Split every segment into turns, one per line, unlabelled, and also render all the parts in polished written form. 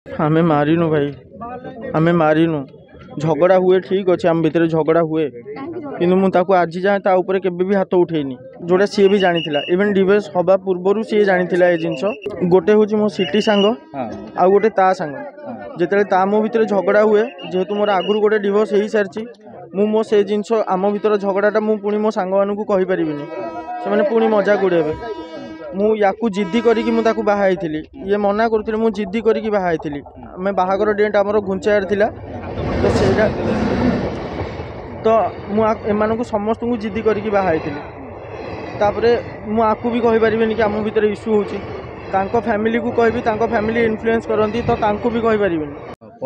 आमे मारिनु भाई, आमे मारिनु। झगड़ा हुए ठीक अच्छे, आम भितर झगड़ा हुए कि मुझे आज जाए ता ऊपर केबे भी हाथ उठेनी, जोड़ा सी भी जानी इवेन डिवोर्स हवा पूर्वर सी जानी ए जिनस। गोटे हूँ मो सिटी सांग आ गोटे ता सांग, जिते ता मो भितर झगड़ा हुए जेहेतु मोर आगुरी गोटे डिवोर्स हो सारी मु मो से जिनस आम भितर झगड़ाटा मु पुणी मो सांग मानू कहीपरि से मैंने पुणी मजाक उड़ेबे। मु याकू जिद्दी करी मुझे बाहाई ये मना करूँ मु जिद्दी करी बाहाई आम बाहागर डेट आमर घुंचार थिला तो सेटा तो मुझे समस्त को जिद्दी करी बाहाई तापरे मु आकू भी कहीपरि कि आम भितर इश्यू हो फैमिली को कहि फैमिली इन्फ्लुएंस करती तो तांको भी कहीपरि।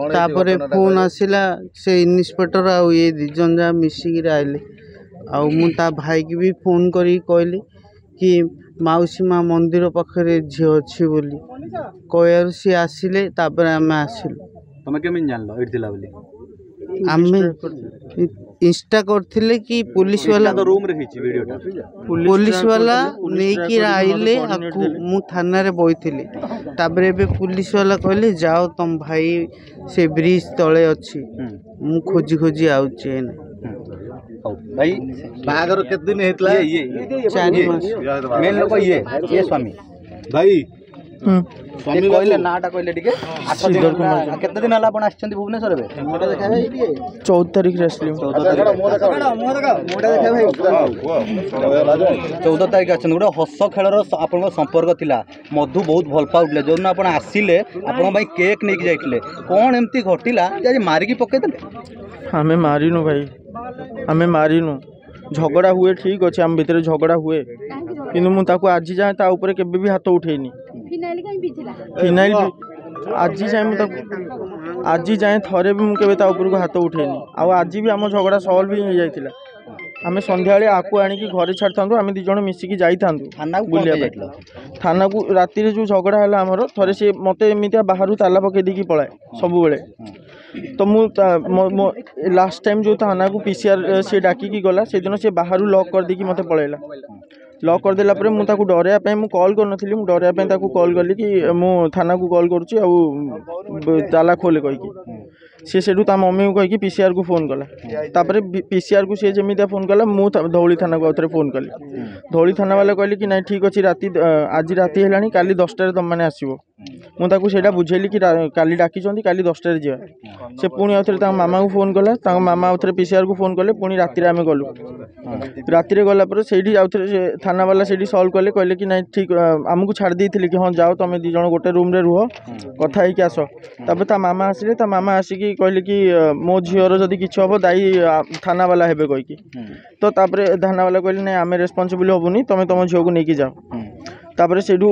तापरे फोन आसिला से इन्स्पेक्टर आ ये दिजन जा मिसिक आइले आ मु ता भाई की भी फोन करी कहली कि माउसी माँ मंदिर पाखे झी अच्छी बोली कहर सी आसिले तापर आमे आसिलु।
तमे केमिन जानलो एठी थिला बोली?
आमे इंस्टा करथिले कि पुलिस वाला
तो रूम रे हिची वीडियोटा
पुलिस वाला नेकी आइले आकु मु थाना रे बइथिले तापर एबे पुलिस वाला कहले जाओ तुम भाई से ब्रिज तळे अछि मु खोजी खोजी आउची एने।
भाई बागर केत दिन हेतला ये 4 मास मेन लोक ये स्वामी भाई स्वामी कहले नाटा कहले टिके केते दिन हला आपण आछंती भुवनेश्वर बे मोटा देखा भाई
14 तारिख रे असली
14 तारिख मोटा देखा भाई 14 तारिख आछन गोटे हस खेलर आपण संपर्क थिला मधु बहुत भल पाउले जोन आपण आसिले आपण भाई केक नेकी जाइतले कोन एम्ति घटिला जे मारी की पके देले?
आमे मारिनु भाई, आमे मारिनु। झगड़ा हुए ठीक अच्छे, आम भितर झगड़ा हुए कि मुझे आज जाए ता ऊपर केबे भी हाथ उठेनी। फिनाइल आज जाए आज जाए थरे भी मुझे ऊपर हाथ उठेनी। आज भी आम झगड़ा सल्व भी हो जाता। आम संध्या आकु आनिकी घरे छाड़ था आम दी जन मिसिकी जाई बुलिया थाना को राति जो झगड़ा है आमर थरे सी मत एमती बाहर ताला पकई देकी पलाए सब बेले तो मु लास्ट टाइम जो थाना को पीसीआर से डाकिकी गला से दिन से बाहर लॉक कर देकी मत पलैला। लॉक कर देला परे मु ताकू डरिया मु कॉल कर नथिली मु डरिया ताकू कॉल कली कि मु थाना को कॉल करूची आ ताला खोले कहीकि सी से मम्मी को कहीकि पीसीआर को फोन कला। तापरे पीसीआर को सी जमी फोन कला मु धौली थाना को आउथरे फोन कली। धौली थाना वाला कहले कि नहीं ठीक अच्छे राति आज राति है काली 10टार तुम मैंने आसो मुझे से बुझेली कि काली डाकी काली 10टार जा से पुणी आउथरे मामा को फोन कला मामा आउथरे पीसीआर को फोन कले पुणी राति आम गलु राति गलापर से आउथरे थाना वाला से सल्व कले कहले कि नहीं ठीक आमको छाड़ देते कि हाँ जाओ तुम दी जन गोटे रूम रे रुह कथा है आस तापर ता मामा आसिले ता मामा आसिकी कहले कि मो झीर जदि किसी हम दायी थाना वाला हेबे कहीकि तो तापर थाना वाला कहले नहीं आम रेस्पॉन्सिबल हबुनी तुम तुम झील को लेकिन जाओ। तापर सेठू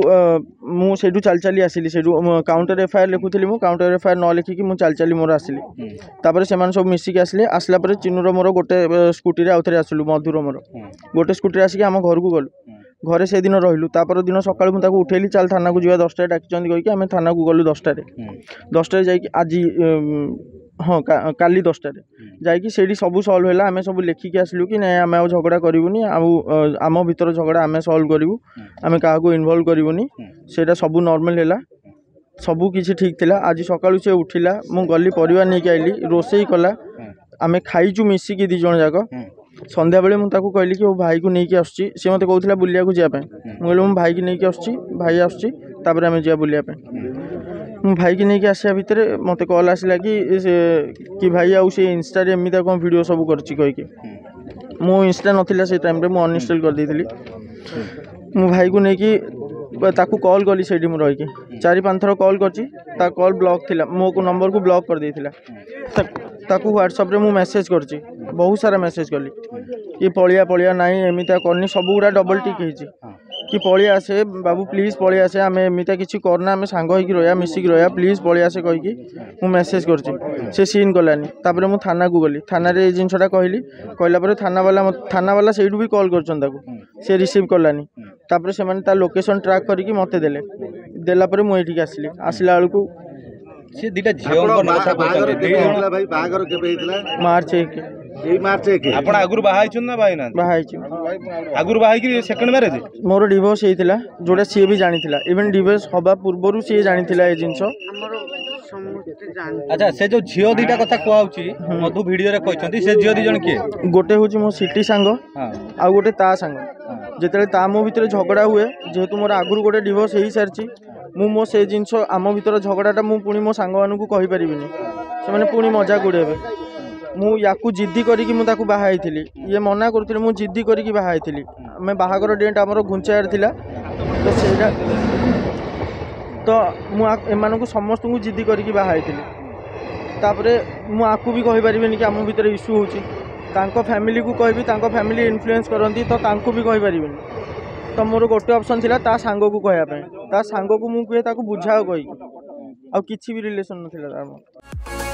मुझे चल चली आसिली से काउंटर एफआईआर लिखुली मु काउंटर एफआईआर न लिखिकी मुझे चल चली मोर आसिली। तापर से सब मिसिक आसिले आसला पर चिन्नुर मोर गोटे स्कूटी आउ थे आसलु मधुर मोर गोटे स्कूटी आसिक आम घर को गलु घरे से दिन रहिलु। तापर दिन सकाळ मुझे उठेली चल थाना को जा 10टार डाकी कहीकि आम थाना को गलु 10टार जाकि आज हाँ काली 10टार जाकि से सब सल्व है आम सब लेखिकी आसलु कि नहीं आम झगड़ा करूनी आम भीतर झगड़ा आम सल्व करूँ आम क्या इनवल्व करूनी से सब नॉर्मल है सबू किसी ठीक थिला। आज सकाळु से उठिला मु गली परिवार नहीं आइली रोसई कला आम खाइचु मिसिकी दी जन जाक संध्या बेले मुझे कहली कि भाई को लेकिन आसुची सी मत कहला बुलिया को जावाई मुझे मो भाई की लेकिन आसुची भाई आसुची तापर आम जा बुलिया मु भाई की लेकिन आसा भितर मत कॉल आसला कि भाई आउ से इंस्टा रे एमती कौन वीडियो सब करके मो इंस्टा नाला से टाइम मु अनइंस्टॉल कर देली मु भाई को लेकिन ताकू कॉल कली से रही 4-5 थर कॉल कर कॉल ब्लॉक थिला मो को नंबर को ब्लॉक कर देथिला ताकू व्हाट्सएप रे मु मेसेज करची बहुत सारा मेसेज कली कि पलिया पलिया नाई एमिता करनी सब गुड़ा डबल टिक होईची कि पलिया आसे बाबू प्लीज पलिया आसे आम एमिता किसी करना आम सांग होइकी रहा मिसिकी रहा प्लीज पलिया आसे कहीकि मु मेसेज करची से सीन कलानी। तापर मु थाना को गली थाना रे जिनसटा कहली कहला पर थाना वाला सेठू भी कॉल कर से रिसीव कलानी। तापर से माने ता लोकेशन ट्रैक करके मते देला पर मु एठी आसली आसला बेलू
से दिटा झियों नथा कहते
भाई बागर केबे हितला
मार्च 1
ए मार्च 1
आपण आगुर बाहाई छन ना बाई ना
बाहाई छि
आगुर बाहाई कि सेकंड मैरिज
मोर डिवोर्स हेतिला जोड़ा सी भी जानी इवेन डिवोर्स हवा पूर्वर सी जानी ए जिनस
ସମସ୍ତେ ଜାଣି
अच्छा से जो झियो दीटा कथा कहउची मधु वीडियो रे कहछंती से झियो दी जण के
गोटे हूँ मो सिटी सांग
हां
आ गोटे ता सांग जिते ता मो भितर झगड़ा हुए जेहेतु मोर आगुरी गोटे डिवोर्स हो सारी मो से जिनस आम भितर झगड़ाटा मु पुणी मो सांग मानू कहीपरि से मैंने पुणी मजाक उड़ेबे मु याकू जिद्दी करिकी मु ताकू बाहा हैथिली ये मना करथिले मु जिद्दी करिकी बाहा हैथिली मैं बाहागर डेट आमर घुंचायर थिला तो सेटा तो मु एमानकू समस्त को जिद्दी करिकी बाहा हैथिली तापरे मु आकू भी कहि परिबेनी कि आम भितर इश्यू होची तांको फैमिली को कहबी तांको फैमिली इन्फ्लुएंस करंती तो तांको भी कहि परिबेनी तो मोर गोटे ऑप्शन थिला ता सांगो को कहया पे ता सांगो को मु कहे ताकू बुझाओ कहि आ किछि भी रिलेशन नथिला तार